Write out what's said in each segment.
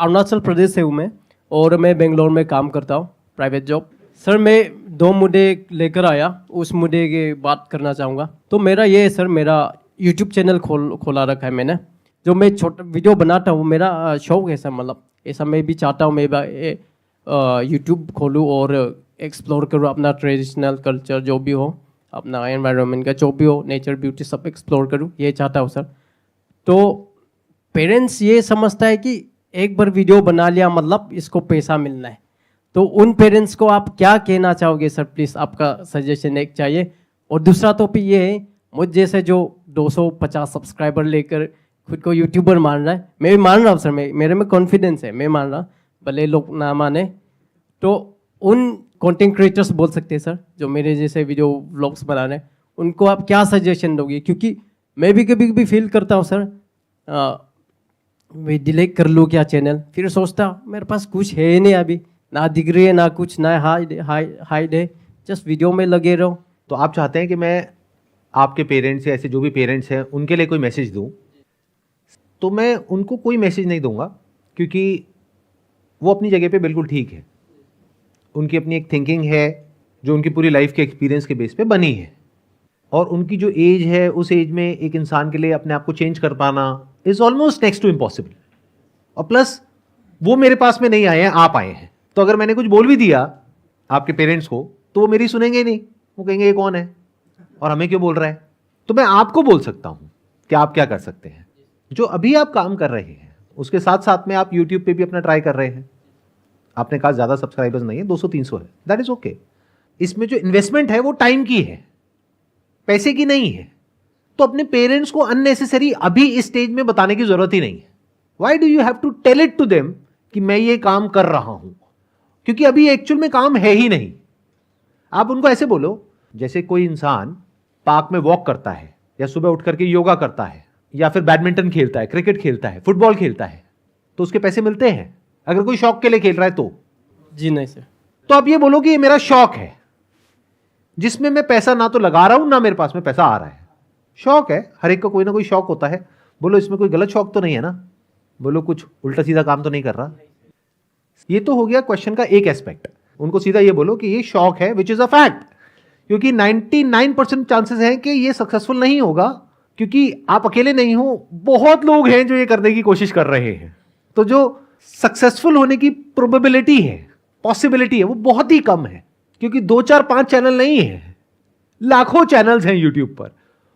अरुणाचल प्रदेश से हूँ मैं, और मैं बेंगलोर में काम करता हूँ, प्राइवेट जॉब। सर, मैं 2 मुद्दे लेकर आया, उस मुद्दे की बात करना चाहूँगा। तो मेरा ये है सर, मेरा यूट्यूब चैनल खोला रखा है मैंने। जो मैं छोटा वीडियो बनाता हूँ, मेरा शौक है सर, मतलब ऐसा मैं भी चाहता हूँ मैं यूट्यूब खोलूँ और एक्सप्लोर करूँ अपना ट्रेडिशनल कल्चर, जो भी हो, अपना एनवायरनमेंट का जो भी हो, नेचर ब्यूटी सब एक्सप्लोर करूँ, ये चाहता हूँ सर। तो पेरेंट्स ये समझता है कि एक बार वीडियो बना लिया मतलब इसको पैसा मिलना है। तो उन पेरेंट्स को आप क्या कहना चाहोगे सर? प्लीज़ आपका सजेशन एक चाहिए। और दूसरा टॉपिक ये है, मुझ जैसे जो 250 सब्सक्राइबर लेकर खुद को यूट्यूबर मान रहा है, मैं भी मान रहा हूँ सर, मेरे में कॉन्फिडेंस है, मैं मान रहा, भले लोग ना माने। तो उन कंटेंट क्रिएटर्स बोल सकते हैं सर, जो मेरे जैसे वीडियो व्लॉग्स बना रहे हैं, उनको आप क्या सजेशन दोगे? क्योंकि मैं भी कभी कभी फील करता हूँ सर, मैं डिलीट कर लूँ क्या चैनल, फिर सोचता मेरे पास कुछ है नहीं अभी, ना डिग्री है ना कुछ, ना हाइड है, जस्ट वीडियो में लगे रहो। तो आप चाहते हैं कि मैं आपके पेरेंट्स या ऐसे जो भी पेरेंट्स हैं उनके लिए कोई मैसेज दूं, तो मैं उनको कोई मैसेज नहीं दूंगा, क्योंकि वो अपनी जगह पे बिल्कुल ठीक है। उनकी अपनी एक थिंकिंग है जो उनकी पूरी लाइफ के एक्सपीरियंस के बेस पे बनी है, और उनकी जो एज है उस एज में एक इंसान के लिए अपने आप को चेंज कर पाना is almost next to impossible. और प्लस वो मेरे पास में नहीं आए हैं, आप आए हैं। तो अगर मैंने कुछ बोल भी दिया आपके पेरेंट्स को तो वो मेरी सुनेंगे ही नहीं, वो कहेंगे ये कौन है और हमें क्यों बोल रहा है। तो मैं आपको बोल सकता हूं कि आप क्या कर सकते हैं। जो अभी आप काम कर रहे हैं उसके साथ साथ में आप यूट्यूब पे भी अपना ट्राई कर रहे हैं। आपने कहा ज्यादा सब्सक्राइबर्स नहीं है, 200-300 है, दैट इज ओके। इसमें जो इन्वेस्टमेंट है वो टाइम की है, पैसे की नहीं है। तो अपने पेरेंट्स को अननेसेसरी अभी इस स्टेज में बताने की जरूरत ही नहीं है। Why do you have to tell it to them कि मैं ये काम कर रहा हूं, क्योंकि अभी एक्चुअल में काम है ही नहीं। आप उनको ऐसे बोलो जैसे कोई इंसान पार्क में वॉक करता है, या सुबह उठ करके योगा करता है, या फिर बैडमिंटन खेलता है, क्रिकेट खेलता है, फुटबॉल खेलता है, तो उसके पैसे मिलते हैं। अगर कोई शौक के लिए खेल रहा है तो जी नहीं सर। तो आप ये बोलो कि ये मेरा शौक है जिसमें मैं पैसा ना तो लगा रहा हूं ना मेरे पास में पैसा आ रहा है। शौक है, हर एक का कोई ना कोई शौक होता है। बोलो इसमें कोई गलत शौक तो नहीं है ना, बोलो कुछ उल्टा सीधा काम तो नहीं कर रहा। ये तो हो गया क्वेश्चन का एक एस्पेक्ट। उनको सीधा ये बोलो कि ये शौक है, विच इज अ फैक्ट, क्योंकि 99% चांसेस हैं कि ये सक्सेसफुल नहीं होगा, क्योंकि आप अकेले नहीं हो, बहुत लोग हैं जो ये करने की कोशिश कर रहे हैं। तो जो सक्सेसफुल होने की प्रोबेबिलिटी है, पॉसिबिलिटी है, वो बहुत ही कम है, क्योंकि 2-4-5 चैनल नहीं है, लाखों चैनल्स हैं यूट्यूब पर,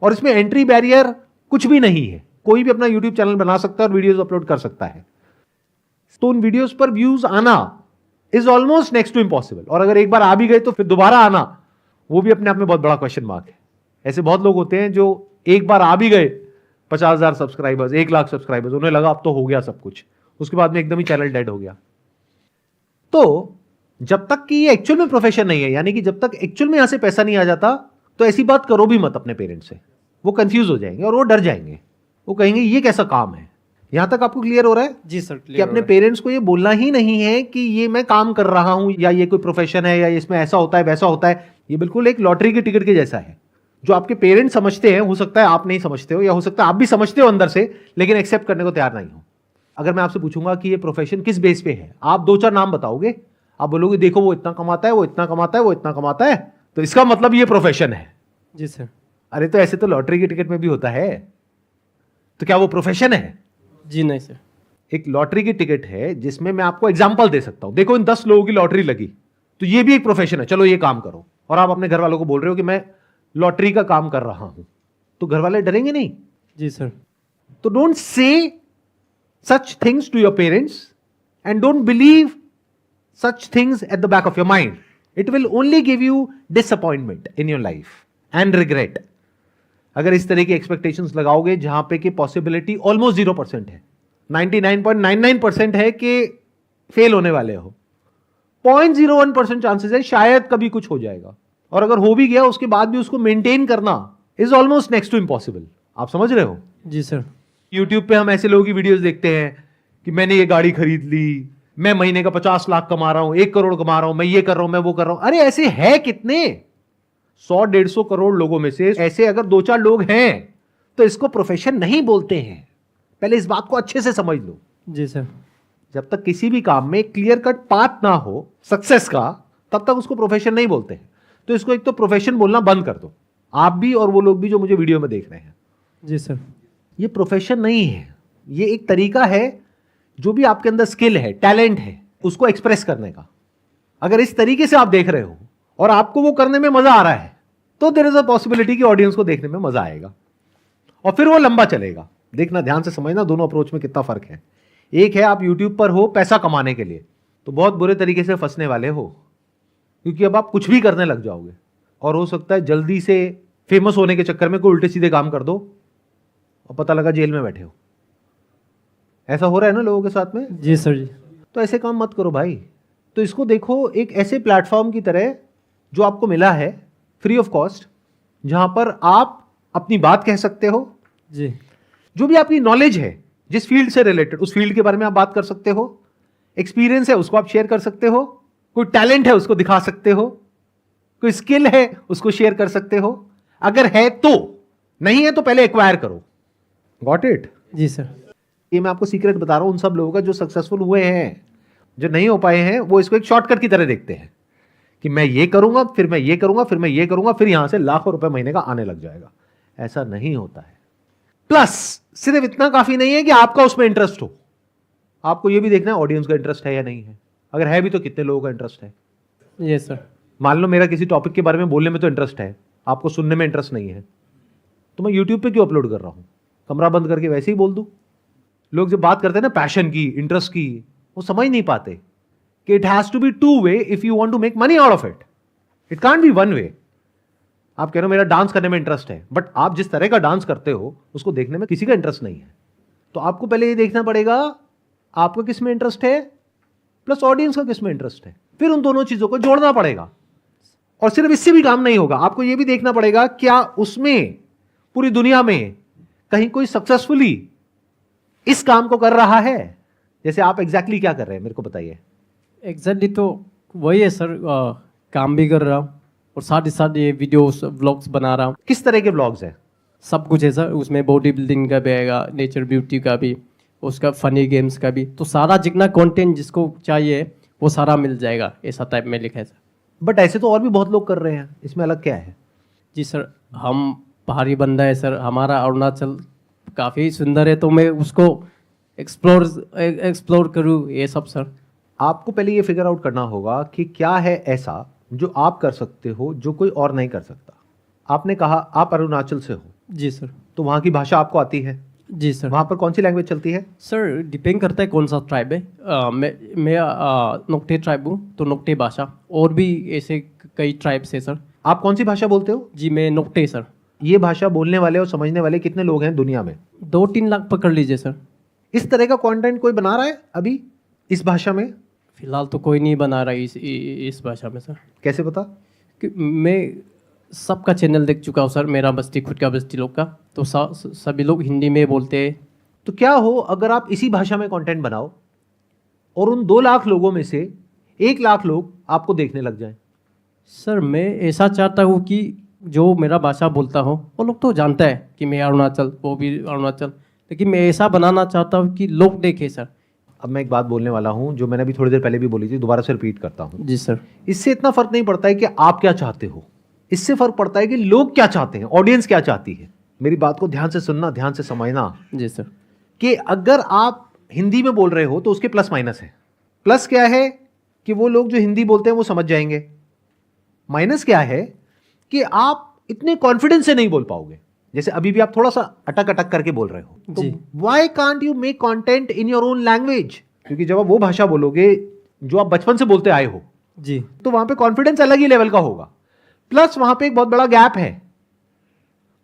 और इसमें एंट्री बैरियर कुछ भी नहीं है। कोई भी अपना यूट्यूब चैनल बना सकता है और वीडियोस अपलोड कर सकता है। तो उन वीडियोस पर व्यूज आना is almost next to impossible, और अगर एक बार आ भी गए तो फिर दोबारा आना वो भी अपने आप में बहुत बड़ा क्वेश्चन मार्क है। ऐसे बहुत लोग होते हैं जो एक बार आ भी गए 50,000 सब्सक्राइबर्स, 1 लाख सब्सक्राइबर्स, उन्हें लगा अब तो हो गया सब कुछ, उसके बाद में एकदम ही चैनल डेड हो गया। तो जब तक कि ये एक्चुअल में प्रोफेशन नहीं है, यानी कि जब तक एक्चुअल में यहां से पैसा नहीं आ जाता, तो ऐसी बात करो भी मत अपने पेरेंट्स से। वो कंफ्यूज हो जाएंगे और वो डर जाएंगे, वो कहेंगे ये कैसा काम है। यहां तक आपको क्लियर हो रहा है? जी सर, कि अपने पेरेंट्स को ये बोलना ही नहीं है कि ये मैं काम कर रहा हूं, या ये कोई प्रोफेशन है, या इसमें ऐसा होता है वैसा होता है। ये बिल्कुल एक लॉटरी की टिकट के जैसा है। जो आपके पेरेंट्स समझते हैं, हो सकता है आप नहीं समझते हो, या हो सकता है आप भी समझते हो अंदर से, लेकिन एक्सेप्ट करने को तैयार नहीं हो। अगर मैं आपसे पूछूंगा कि ये प्रोफेशन किस बेस पे है, आप 2-4 नाम बताओगे। आप बोलोगे देखो वो इतना कमाता है, वो इतना कमाता है, वो इतना कमाता है, तो इसका मतलब ये प्रोफेशन है। जी सर। अरे तो ऐसे तो लॉटरी की टिकट में भी होता है, तो क्या वो प्रोफेशन है? जी नहीं सर। एक लॉटरी की टिकट है जिसमें मैं आपको एग्जांपल दे सकता हूं, देखो इन 10 लोगों की लॉटरी लगी, तो ये भी एक प्रोफेशन है, चलो ये काम करो। और आप अपने घर वालों को बोल रहे हो कि मैं लॉटरी का काम कर रहा हूं, तो घर वाले डरेंगे नहीं? जी सर। तो don't say such things to your parents, and don't believe such things at the back of your mind. It will only give you disappointment in your life and regret. अगर इस तरह की एक्सपेक्टेशंस लगाओगे जहां पे कि possibility almost 0% है, 99.99% है कि फेल होने वाले हो, 0.01% चांसेस है शायद कभी कुछ हो जाएगा, और अगर हो भी गया उसके बाद भी उसको मेंटेन करना is almost next to impossible. आप समझ रहे हो? जी सर। यूट्यूब पे हम ऐसे लोगों की वीडियोस देखते हैं कि मैंने ये गाड़ी खरीद ली, मैं महीने का 50 लाख कमा रहा हूं, 1 करोड़ कमा रहा हूं, मैं ये कर रहा हूं, मैं वो कर रहा हूं। अरे ऐसे है कितने? 100-150 करोड़ लोगों में से ऐसे अगर 2-4 लोग हैं तो इसको प्रोफेशन नहीं बोलते हैं। पहले इस बात को अच्छे से समझ लो। जी सर। जब तक किसी भी काम में क्लियर कट पाथ ना हो सक्सेस का, तब तक उसको प्रोफेशन नहीं बोलते हैं। तो इसको एक तो प्रोफेशन बोलना बंद कर दो, आप भी और वो लोग भी जो मुझे वीडियो में देख रहे हैं। जी सर। ये प्रोफेशन नहीं है, ये एक तरीका है, जो भी आपके अंदर स्किल है, टैलेंट है, उसको एक्सप्रेस करने का। अगर इस तरीके से आप देख रहे हो और आपको वो करने में मजा आ रहा है, तो देयर इज अ पॉसिबिलिटी कि ऑडियंस को देखने में मजा आएगा और फिर वो लंबा चलेगा। देखना, ध्यान से समझना दोनों अप्रोच में कितना फर्क है। एक है आप यूट्यूब पर हो पैसा कमाने के लिए, तो बहुत बुरे तरीके से फंसने वाले हो, क्योंकि अब आप कुछ भी करने लग जाओगे और हो सकता है जल्दी से फेमस होने के चक्कर में कोई उल्टे सीधे काम कर दो और पता लगा जेल में बैठे हो। ऐसा हो रहा है ना लोगों के साथ में। जी सर जी। तो ऐसे काम मत करो भाई। तो इसको देखो एक ऐसे प्लेटफॉर्म की तरह जो आपको मिला है फ्री ऑफ कॉस्ट, जहां पर आप अपनी बात कह सकते हो। जी। जो भी आपकी नॉलेज है जिस फील्ड से रिलेटेड, उस फील्ड के बारे में आप बात कर सकते हो। एक्सपीरियंस है उसको आप शेयर कर सकते हो, कोई टैलेंट है उसको दिखा सकते हो, कोई स्किल है उसको शेयर कर सकते हो। अगर है तो, नहीं है तो पहले एक्वायर करो। Got it? जी सर। ये मैं आपको सीक्रेट बता रहा हूं उन सब लोगों का जो सक्सेसफुल हुए हैं। जो नहीं हो पाए हैं वो इसको एक शॉर्टकट की तरह देखते हैं कि मैं ये करूंगा, फिर मैं ये करूंगा, फिर मैं ये करूंगा, फिर यहां से लाखों रुपए महीने का आने लग जाएगा। ऐसा नहीं होता है। प्लस सिर्फ इतना काफी नहीं है कि आपका उसमें इंटरेस्ट हो, आपको ये भी देखना है ऑडियंस का इंटरेस्ट है या नहीं है। अगर है भी तो कितने लोगों का इंटरेस्ट है। ये सर। मान लो मेरा किसी टॉपिक के बारे में बोलने में तो इंटरेस्ट है, आपको सुनने में इंटरेस्ट नहीं है, तो मैं यूट्यूब पे क्यों अपलोड कर रहा हूं? कमरा बंद करके वैसे ही बोल दूं। लोग जब बात करते हैं ना पैशन की, इंटरेस्ट की, वो समझ नहीं पाते कि it has to be two way if you want to make money out of it. It can't be one way. आप कह रहे हो मेरा डांस करने में इंटरेस्ट है, बट आप जिस तरह का डांस करते हो उसको देखने में किसी का इंटरेस्ट नहीं है। तो आपको पहले ये देखना पड़ेगा आपको किस में इंटरेस्ट है, प्लस ऑडियंस का किस में इंटरेस्ट है, फिर उन दोनों चीजों को जोड़ना पड़ेगा। और सिर्फ इससे भी काम नहीं होगा, आपको यह भी देखना पड़ेगा क्या उसमें पूरी दुनिया में कहीं कोई सक्सेसफुली इस काम को कर रहा है। जैसे आप एग्जैक्टली क्या कर रहे हैं मेरे को बताइए। एग्जैक्टली तो वही है सर, काम भी कर रहा हूँ और साथ ही साथ ये वीडियोस व्लॉग्स बना रहा हूँ। किस तरह के ब्लॉग्स हैं? सब कुछ है सर, उसमें बॉडी बिल्डिंग का भी आएगा, नेचर ब्यूटी का भी, उसका फनी गेम्स का भी। तो सारा जितना कंटेंट जिसको चाहिए वो सारा मिल जाएगा, ऐसा टाइप में लिखा है सर। बट ऐसे तो और भी बहुत लोग कर रहे हैं, इसमें अलग क्या है? जी सर, हम पहाड़ी बंदा है सर, हमारा अरुणाचल काफ़ी सुंदर है, तो मैं उसको एक्सप्लोर करूँ ये सब सर। आपको पहले ये फिगर आउट करना होगा कि क्या है ऐसा जो आप कर सकते हो जो कोई और नहीं कर सकता। आपने कहा आप अरुणाचल से हो। जी सर। तो वहाँ की भाषा आपको आती है? जी सर। वहाँ पर कौन सी लैंग्वेज चलती है? सर डिपेंड करता है कौन सा ट्राइब है। मैं नोक्टे ट्राइब हूँ, तो नोक्टे भाषा, और भी ऐसे कई ट्राइब्स है सर। आप कौन सी भाषा बोलते हो? जी मैं नोक्टे सर। ये भाषा बोलने वाले और समझने वाले कितने लोग हैं दुनिया में? 2-3 लाख पकड़ लीजिए सर। इस तरह का कंटेंट कोई बना रहा है अभी इस भाषा में? फिलहाल तो कोई नहीं बना रहा इस भाषा में सर। कैसे पता? कि मैं सबका चैनल देख चुका हूँ सर, मेरा बस्ती खुद का बस्ती लोग का, तो सभी लोग हिंदी में बोलते हैं। तो क्या हो अगर आप इसी भाषा में कंटेंट बनाओ और उन 2 लाख लोगों में से 1 लाख लोग आपको देखने लग जाएं? सर मैं ऐसा चाहता हूँ कि जो मेरा भाषा बोलता हो वो लोग तो जानता है कि मैं अरुणाचल, वो भी अरुणाचल, लेकिन मैं ऐसा बनाना चाहता हूँ कि लोग देखें सर। अब मैं एक बात बोलने वाला हूं जो मैंने अभी थोड़ी देर पहले भी बोली थी, दोबारा से रिपीट करता हूं। जी सर। इससे इतना फर्क नहीं पड़ता है कि आप क्या चाहते हो, इससे फर्क पड़ता है कि लोग क्या चाहते हैं, ऑडियंस क्या चाहती है। मेरी बात को ध्यान से सुनना, ध्यान से समझना। जी सर। कि अगर आप हिंदी में बोल रहे हो तो उसके प्लस माइनस है। प्लस क्या है कि वो लोग जो हिंदी बोलते हैं वो समझ जाएंगे। माइनस क्या है कि आप इतने कॉन्फिडेंस से नहीं बोल पाओगे। जैसे अभी भी आप थोड़ा सा अटक अटक करके बोल रहे हो, तो why can't you make content in your own language? क्योंकि जब आप वो भाषा बोलोगे जो आप बचपन से बोलते आए हो, जी, तो वहां पे कॉन्फिडेंस अलग ही लेवल का होगा। प्लस वहां पे एक बहुत बड़ा गैप है,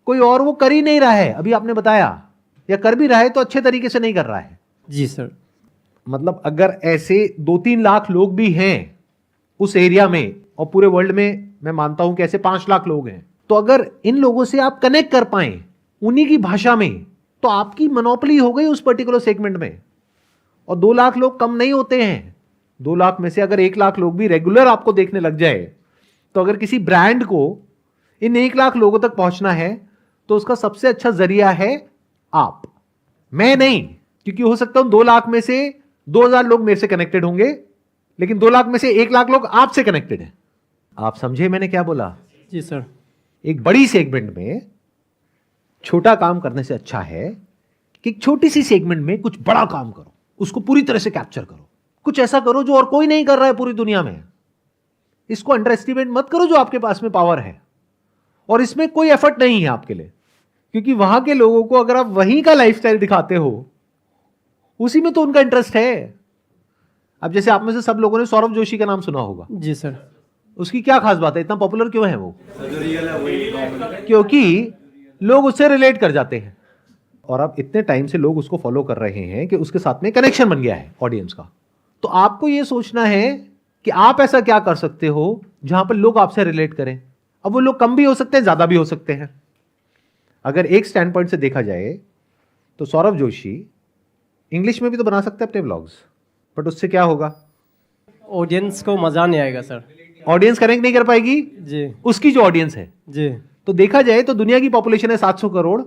कोई और वो कर ही नहीं रहा है। अभी आपने बताया, या कर भी रहा है तो अच्छे तरीके से नहीं कर रहा है। जी सर। मतलब अगर ऐसे 2-3 लाख लोग भी हैं उस एरिया में, और पूरे वर्ल्ड में मैं मानता हूं कि ऐसे 5 लाख लोग हैं, तो अगर इन लोगों से आप कनेक्ट कर पाए उन्हीं की भाषा में, तो आपकी मोनोपोली हो गई उस पर्टिकुलर सेगमेंट में। और 2 लाख लोग कम नहीं होते हैं। 2 लाख में से अगर 1 लाख लोग भी रेगुलर आपको देखने लग जाए, तो अगर किसी ब्रांड को इन 1 लाख लोगों तक पहुंचना है तो उसका सबसे अच्छा जरिया है आप, मैं नहीं। क्योंकि हो सकता है 2 लाख में से 2000 लोग मेरे से कनेक्टेड होंगे, लेकिन 2 लाख में से 1 लाख लोग आपसे कनेक्टेड हैं। आप समझे मैंने क्या बोला? जी सर। एक बड़ी सेगमेंट में छोटा काम करने से अच्छा है कि एक छोटी सी सेगमेंट में कुछ बड़ा काम करो, उसको पूरी तरह से कैप्चर करो, कुछ ऐसा करो जो और कोई नहीं कर रहा है पूरी दुनिया में। इसको अंडर एस्टिमेट मत करो जो आपके पास में पावर है, और इसमें कोई एफर्ट नहीं है आपके लिए, क्योंकि वहां के लोगों को अगर आप वहीं का लाइफस्टाइल दिखाते हो, उसी में तो उनका इंटरेस्ट है। अब जैसे आप में से सब लोगों ने सौरभ जोशी का नाम सुना होगा। जी सर। उसकी क्या खास बात है, इतना पॉपुलर क्यों है वो? क्योंकि लोग उससे रिलेट कर जाते हैं, और अब इतने टाइम से लोग उसको फॉलो कर रहे हैं कि उसके साथ में कनेक्शन बन गया है ऑडियंस का। तो आपको यह सोचना है कि आप ऐसा क्या कर सकते हो जहां पर लोग आपसे रिलेट करें। अब वो लोग कम भी हो सकते हैं, ज्यादा भी हो सकते हैं। अगर एक स्टैंड पॉइंट से देखा जाए तो सौरभ जोशी इंग्लिश में भी तो बना सकते हैं अपने व्लॉग्स, बट उससे क्या होगा? ऑडियंस को मजा नहीं आएगा सर। ऑडियंस कनेक्ट नहीं कर पाएगी जी। उसकी जो ऑडियंस है। जी। तो देखा जाए तो दुनिया की पॉपुलेशन है 700 करोड़,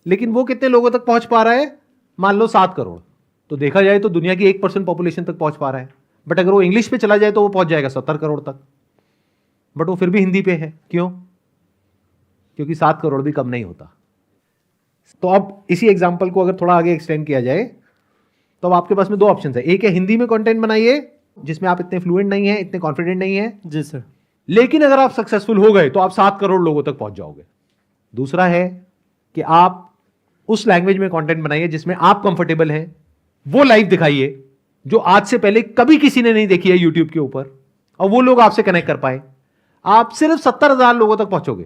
लेकिन वो कितने लोगों तक पहुंच पा रहा है? मान लो 7 करोड़। तो देखा जाए तो दुनिया की 1% पॉपुलेशन तक पहुंच पा रहा है। बट अगर वो इंग्लिश पे चला जाए तो वो पहुंच जाएगा 70 करोड़ तक, बट वो फिर भी हिंदी पे है। क्यों? क्योंकि 7 करोड़ भी कम नहीं होता। तो अब इसी एग्जाम्पल को अगर थोड़ा आगे एक्सटेंड किया जाए तो अब आपके पास में 2 ऑप्शन है। एक है हिंदी में कंटेंट बनाइए जिसमें आप इतने फ्लुएंट नहीं है, इतने कॉन्फिडेंट नहीं है। जी सर। लेकिन अगर आप सक्सेसफुल हो गए तो आप 7 करोड़ लोगों तक पहुंच जाओगे। दूसरा है कि आप उस लैंग्वेज में कंटेंट बनाइए जिसमें आप कंफर्टेबल हैं, वो लाइव दिखाइए जो आज से पहले कभी किसी ने नहीं देखी है यूट्यूब के ऊपर, और वो लोग आपसे कनेक्ट कर पाए। आप सिर्फ 70,000 लोगों तक पहुंचोगे,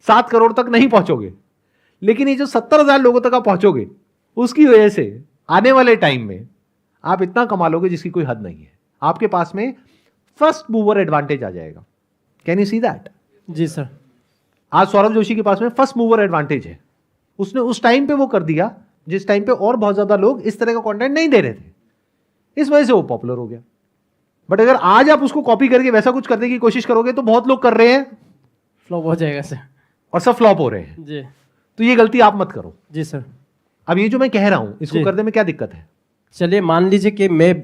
7 करोड़ तक नहीं पहुंचोगे। लेकिन ये जो 70,000 लोगों तक आप पहुंचोगे, उसकी वजह से आने वाले टाइम में आप इतना कमा लोगे जिसकी कोई हद नहीं है। आपके पास में फर्स्ट मूवर एडवांटेज आ जाएगा। Can you see that? जी सर। आज सौरभ जोशी के पास में फर्स्ट मूवर एडवांटेज है। उसने उस टाइम पे वो कर दिया जिस टाइम पे और बहुत ज्यादा लोग इस तरह का कंटेंट नहीं दे रहे थे, इस वजह से वो पॉपुलर हो गया। बट अगर आज आप उसको कॉपी करके वैसा कुछ करने की कोशिश करोगे तो बहुत लोग कर रहे हैं, फ्लॉप हो जाएगा सर। और सब फ्लॉप हो रहे हैं। जी। तो ये गलती आप मत करो। जी सर। अब ये जो मैं कह रहा हूं इसको जी। करने में क्या दिक्कत है? चलिए मान लीजिए कि मैं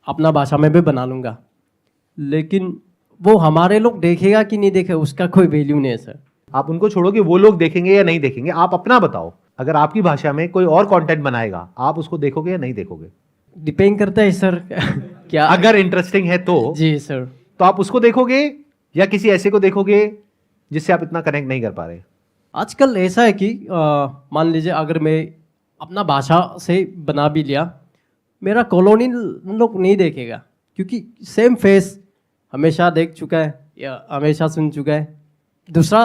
अपना भाषा में भी बना लूँगा, लेकिन वो हमारे लोग देखेगा कि नहीं देखेगा उसका कोई वैल्यू नहीं है सर। आप उनको छोड़ो कि वो लोग देखेंगे या नहीं देखेंगे। आप अपना बताओ, अगर आपकी भाषा में कोई और कंटेंट बनाएगा आप उसको देखोगे या नहीं देखोगे? डिपेंड करता है सर। क्या अगर इंटरेस्टिंग है तो जी सर। तो आप उसको देखोगे या किसी ऐसे को देखोगे जिससे आप इतना कनेक्ट नहीं कर पा रहे? आजकल ऐसा है कि मान लीजिए अगर मैं अपना भाषा से बना भी लिया, मेरा कॉलोनी लोग नहीं देखेगा, क्योंकि सेम फेस हमेशा देख चुका है या हमेशा सुन चुका है। दूसरा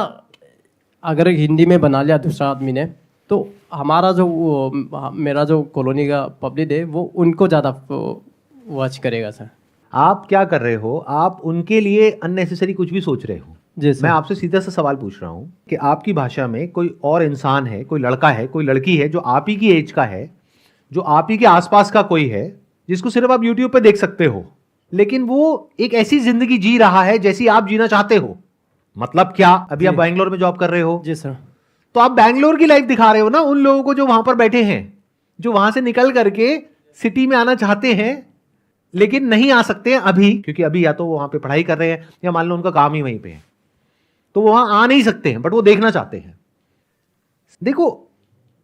अगर हिंदी में बना लिया दूसरा आदमी ने, तो हमारा जो मेरा जो कॉलोनी का पब्लिक है वो उनको ज़्यादा वॉच करेगा सर। आप क्या कर रहे हो? आप उनके लिए अननेसेसरी कुछ भी सोच रहे हो। जी सर। मैं आपसे सीधा सा सवाल पूछ रहा हूं कि आपकी भाषा में कोई और इंसान है, कोई लड़का है, कोई लड़की है जो आप ही की एज का है, जो आप ही के आसपास का कोई है, जिसको सिर्फ आप यूट्यूब पे देख सकते हो, लेकिन वो एक ऐसी जिंदगी जी रहा है जैसी आप जीना चाहते हो। मतलब क्या? अभी आप बैंगलोर में जॉब कर रहे हो, जी सर। तो आप बैंगलोर की लाइफ दिखा रहे हो ना उन लोगों को जो वहां पर बैठे हैं, जो वहां से निकल करके सिटी में आना चाहते हैं लेकिन नहीं आ सकते हैं अभी, क्योंकि अभी या तो वो वहां पे पढ़ाई कर रहे हैं या मान लो उनका काम ही वहीं पे है, तो वो वहां आ नहीं सकते हैं, बट वो देखना चाहते हैं। देखो,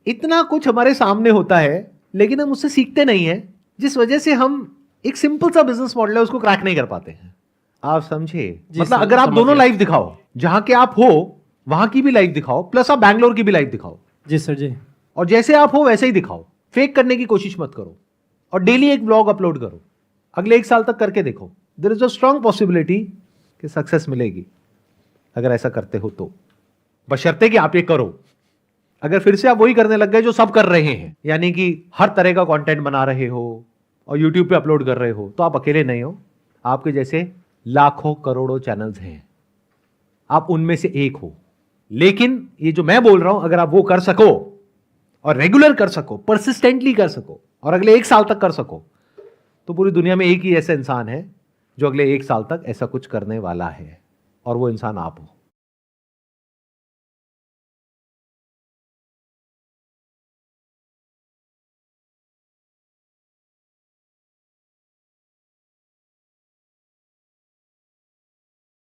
इतना कुछ हमारे सामने होता है लेकिन हम उससे सीखते नहीं है, जिस वजह से हम एक सिंपल सा बिजनेस मॉडल है उसको क्रैक नहीं कर पाते हैं। आप समझे? मतलब सर, अगर आप समझ दोनों गया। लाइफ दिखाओ, जहां के आप हो वहां की भी लाइफ दिखाओ, प्लस आप बैंगलोर की भी लाइफ दिखाओ, जी सर। जी। और जैसे आप हो वैसे ही दिखाओ। फेक करने की कोशिश मत करो, और डेली एक ब्लॉग अपलोड करो। अगले 1 साल तक करके देखो, there is a strong possibility कि सक्सेस मिलेगी अगर ऐसा करते हो तो, बशर्ते कि आप ये करो। अगर फिर से आप वही करने लग गए जो सब कर रहे हैं, यानी कि हर तरह का कंटेंट बना रहे हो और यूट्यूब पे अपलोड कर रहे हो, तो आप अकेले नहीं हो। आपके जैसे लाखों करोड़ों चैनल्स हैं, आप उनमें से एक हो। लेकिन ये जो मैं बोल रहा हूं, अगर आप वो कर सको और रेगुलर कर सको, परसिस्टेंटली कर सको, और अगले 1 साल तक कर सको, तो पूरी दुनिया में एक ही ऐसा इंसान है जो अगले 1 साल तक ऐसा कुछ करने वाला है, और वो इंसान आप हो।